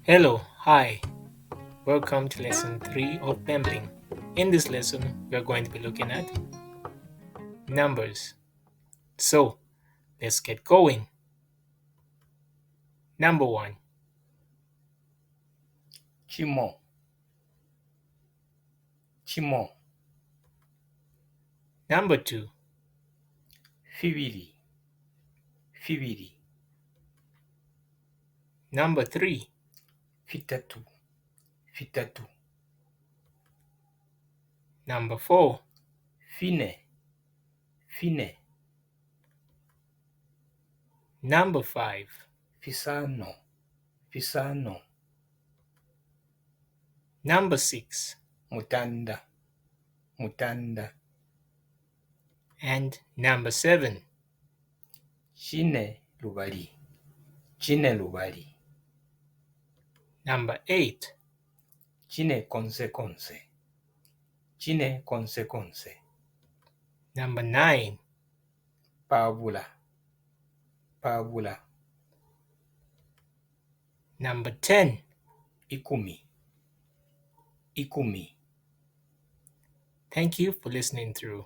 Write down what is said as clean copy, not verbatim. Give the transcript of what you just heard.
Hello, hi, welcome to lesson 3 of Bemblin. In this lesson, we are going to be looking at numbers. So, let's get going. Number 1, Chimo, chimo, number 2, fibili, fibili, number 3, fitatu, fitatu, number 4, fine, fine, number 5, fisano, fisano, number 6, mutanda, mutanda, and number 7. chine lubali, chine lubali, Number 8, chine konse, chine konse, number 9, pabula, pabula, number 10. ikumi, ikumi. Thank you for listening through.